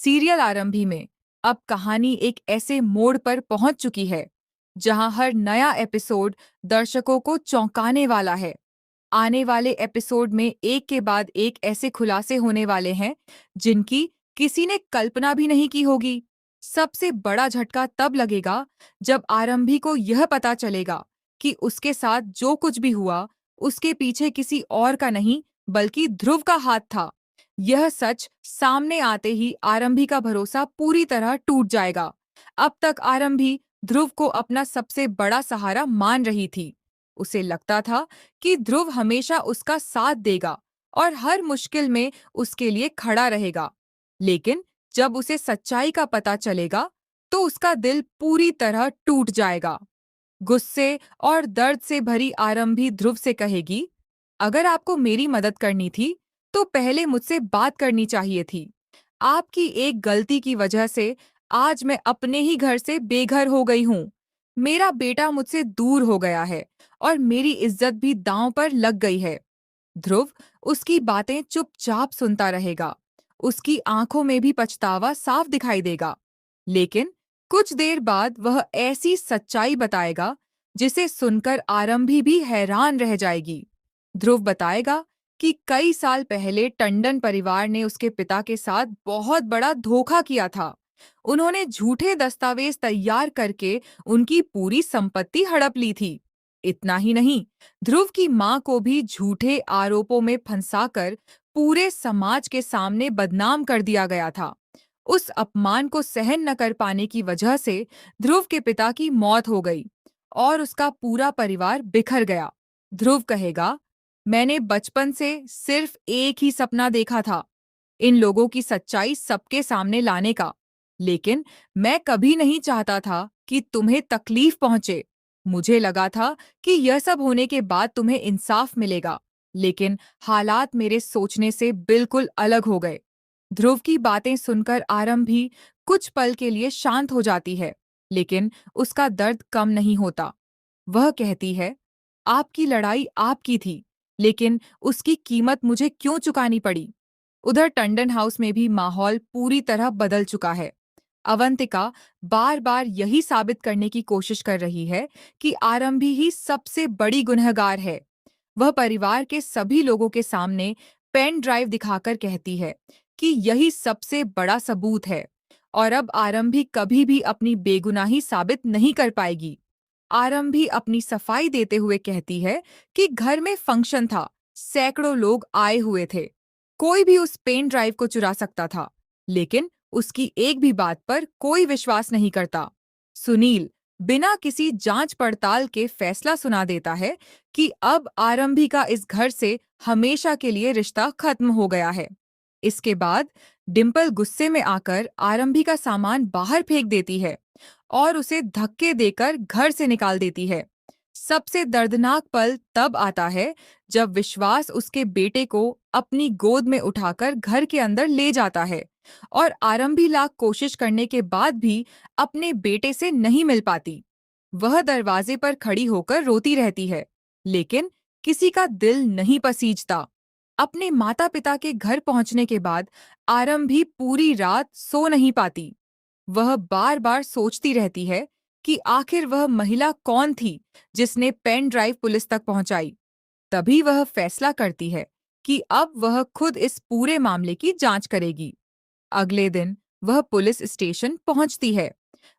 Serial आरंभी में अब कहानी एक ऐसे मोड़ पर पहुंच चुकी है जहां हर नया एपिसोड दर्शकों को चौंकाने वाला है। आने वाले एपिसोड में एक के बाद एक ऐसे खुलासे होने वाले हैं जिनकी किसी ने कल्पना भी नहीं की होगी। सबसे बड़ा झटका तब लगेगा जब आरंभी को यह पता चलेगा कि उसके साथ जो कुछ भी हुआ उसके पीछे किसी और का नहीं बल्कि ध्रुव का हाथ था। यह सच सामने आते ही आरंभी का भरोसा पूरी तरह टूट जाएगा। अब तक आरंभी ध्रुव को अपना सबसे बड़ा सहारा मान रही थी। उसे लगता था कि ध्रुव हमेशा उसका साथ देगा और हर मुश्किल में उसके लिए खड़ा रहेगा। लेकिन जब उसे सच्चाई का पता चलेगा, तो उसका दिल पूरी तरह टूट जाएगा। गुस्से और दर्द से भरी आरंभी ध्रुव से कहेगी, अगर आपको मेरी मदद करनी थी, तो पहले मुझसे बात करनी चाहिए थी। आपकी एक गलती की वजह से आज मैं अपने ही घर से बेघर हो गई हूँ। मेरा बेटा मुझसे दूर हो गया है और मेरी इज्जत भी दांव पर लग गई है। ध्रुव उसकी बातें चुपचाप सुनता रहेगा। उसकी आंखों में भी पछतावा साफ दिखाई देगा। लेकिन कुछ देर बाद वह ऐसी सच्चाई बताएगा जिसे सुनकर आरंभी भी हैरान रह जाएगी। ध्रुव बताएगा कि कई साल पहले टंडन परिवार ने उसके पिता के साथ बहुत बड़ा धोखा किया था। उन्होंने झूठे दस्तावेज तैयार करके उनकी पूरी संपत्ति हड़प ली थी। इतना ही नहीं, ध्रुव की मां को भी झूठे आरोपों में फंसाकर पूरे समाज के सामने बदनाम कर दिया गया था। उस अपमान को सहन न कर पाने की वजह से ध्रुव के पिता की मौत हो गई और उसका पूरा परिवार बिखर गया। ध्रुव कहेगा, मैंने बचपन से सिर्फ एक ही सपना देखा था, इन लोगों की सच्चाई सबके सामने लाने का। लेकिन मैं कभी नहीं चाहता था कि तुम्हें तकलीफ पहुंचे। मुझे लगा था कि यह सब होने के बाद तुम्हें इंसाफ मिलेगा, लेकिन हालात मेरे सोचने से बिल्कुल अलग हो गए। ध्रुव की बातें सुनकर आरंभी कुछ पल के लिए शांत हो जाती है, लेकिन उसका दर्द कम नहीं होता। वह कहती है, आपकी लड़ाई आपकी थी, लेकिन उसकी कीमत मुझे क्यों चुकानी पड़ी? उधर टंडन हाउस में भी माहौल पूरी तरह बदल चुका है। अवंतिका बार-बार यही साबित करने की कोशिश कर रही है कि आरंभी ही सबसे बड़ी गुनहगार है। वह परिवार के सभी लोगों के सामने पेन ड्राइव दिखाकर कहती है कि यही सबसे बड़ा सबूत है और अब आरंभी कभी भी अपनी बेगुनाही साबित नहीं कर पाएगी। आरंभी अपनी सफाई देते हुए कहती है कि घर में फंक्शन था, सैकड़ों लोग आए हुए थे। कोई भी उस पेन ड्राइव को चुरा सकता था, लेकिन उसकी एक भी बात पर कोई विश्वास नहीं करता। सुनील बिना किसी जांच पड़ताल के फैसला सुना देता है कि अब आरंभी का इस घर से हमेशा के लिए रिश्ता खत्म हो गया है। इसके बाद डिंपल गुस्से में आकर आरंभी का सामान बाहर फेंक देती है और उसे धक्के देकर घर से निकाल देती है। सबसे दर्दनाक पल तब आता है जब विश्वास उसके बेटे को अपनी गोद में उठाकर घर के अंदर ले जाता है और आरंभी लाख कोशिश करने के बाद भी अपने बेटे से नहीं मिल पाती। वह दरवाजे पर खड़ी होकर रोती रहती है, लेकिन किसी का दिल नहीं पसीजता। अपने माता-पिता के घर पहुंचने के बाद आरंभी पूरी रात सो नहीं पाती। वह बार-बार सोचती रहती है कि आखिर वह महिला कौन थी जिसने पेन ड्राइव पुलिस तक पहुंचाई। तभी वह फैसला करती है कि अब वह खुद इस पूरे मामले की जांच करेगी। अगले दिन वह पुलिस स्टेशन पहुंचती है।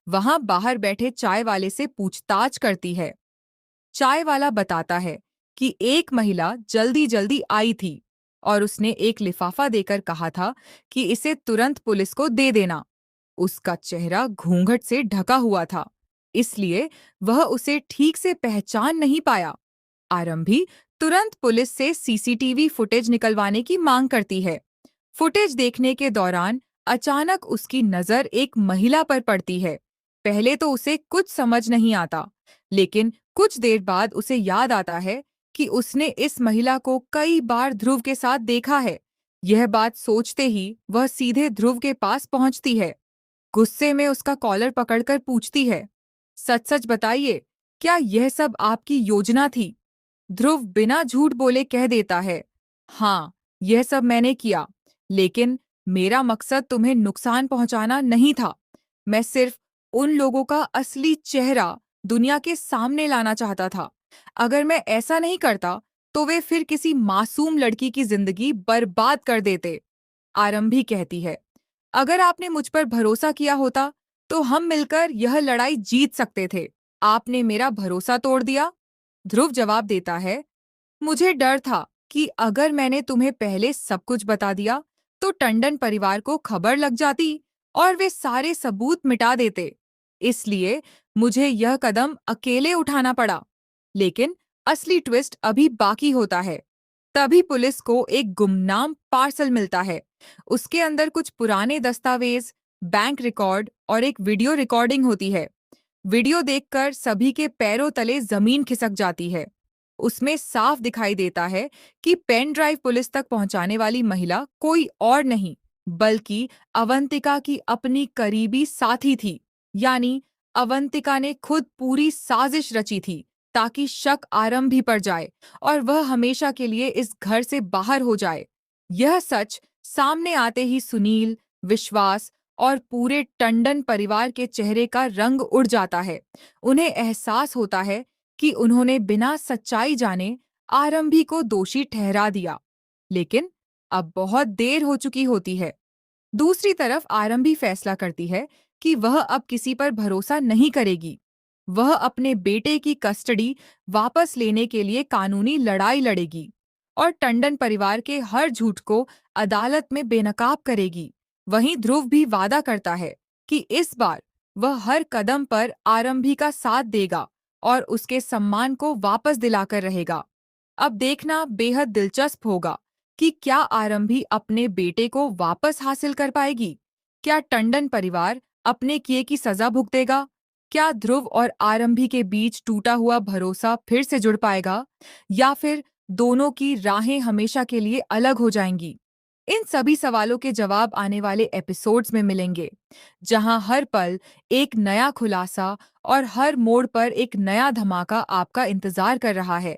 वहां बाहर बैठे चाय वाले से पूछताछ करती है। चाय वाला बताता है कि एक महिला जल्दी-जल्दी आई थी और उसने एक लिफाफा देकर कहा था कि इसे तुरंत पुलिस को दे देना। उसका चेहरा घूंघट से ढका हुआ था, इसलिए वह उसे ठीक से पहचान नहीं पाया। आरंभी तुरंत पुलिस से सीसीटीवी फुटेज निकलवाने की मांग करती है। फुटेज देखने के दौरान अचानक उसकी नजर एक महिला पर पड़ती है। पहले तो उसे कुछ समझ नहीं आता, लेकिन कुछ देर बाद उसे याद आता है कि उसने इस महिला को कई बार ध्रुव के साथ देखा है। यह बात सोचते ही वह सीधे ध्रुव के पास पहुंचती है। गुस्से में उसका कॉलर पकड़कर पूछती है, सच-सच बताइए, क्या यह सब आपकी योजना थी? ध्रुव बिना झूठ बोले कह देता है, हाँ, यह सब मैंने किया, लेकिन मेरा मकसद तुम्हें नुकसान पहुंचाना नहीं था। मैं सिर्फ उन लोगों का असली चेहरा दुनिया के सामने लाना चाहता था। अगर मैं ऐसा नहीं करता, तो वे फिर किसी मासूम लड़की की जिंदगी बर्बाद कर देते। आरंभी कहती है, अगर आपने मुझ पर भरोसा किया होता, तो हम मिलकर यह लड़ाई जीत सकते थे। आपने मेरा भरोसा तोड़ दिया। ध्रुव जवाब देता है, मुझे डर था कि अगर मैंने तुम्हें पहले सब कुछ बता दिया, तो टंडन परिवार को खबर लग जाती और वे सारे सबूत मिटा देते। इसलिए मुझे यह कदम अकेले उठाना पड़ा। लेकिन असली ट्विस्ट अभी बाकी होता है। तभी पुलिस को एक गुमनाम पार्सल मिलता है। उसके अंदर कुछ पुराने दस्तावेज, बैंक रिकॉर्ड और एक वीडियो रिकॉर्डिंग होती है। वीडियो देखकर सभी के पैरों तले जमीन खिसक जाती है। उसमें साफ दिखाई देता है कि पेन ड्राइव पुलिस तक पहुंचाने वाली महिला कोई और नहीं, बल्कि अवंतिका की अपनी करीबी साथी थी। यानी अवंतिका ने खुद पूरी साजिश रची थी ताकि शक आरंभी पर जाए और वह हमेशा के लिए इस घर से बाहर हो जाए। यह सच सामने आते ही सुनील, विश्वास और पूरे टंडन परिवार के चेहरे का रंग उड़ जाता है। उन्हें एहसास होता है कि उन्होंने बिना सच्चाई जाने आरंभी को दोषी ठहरा दिया। लेकिन अब बहुत देर हो चुकी होती है। दूसरी तरफ आरंभी फैसला करती है कि वह अब किसी पर भरोसा नहीं करेगी। वह अपने बेटे की कस्टडी वापस लेने के लिए कानूनी लड़ाई लड़ेगी और टंडन परिवार के हर झूठ को अदालत में बेनकाब करेगी। वहीं ध्रुव भी वादा करता है कि इस बार वह हर कदम पर आरंभी का साथ देगा और उसके सम्मान को वापस दिलाकर रहेगा। अब देखना बेहद दिलचस्प होगा कि क्या आरंभी अपने बेटे को वापस हासिल कर पाएगी? क्या टंडन परिवार अपने किए की सजा भुगतेगा? क्या ध्रुव और आरंभी के बीच टूटा हुआ भरोसा फिर से जुड़ पाएगा? या फिर दोनों की राहें हमेशा के लिए अलग हो जाएंगी? इन सभी सवालों के जवाब आने वाले एपिसोड्स में मिलेंगे, जहां हर पल एक नया खुलासा और हर मोड़ पर एक नया धमाका आपका इंतजार कर रहा है।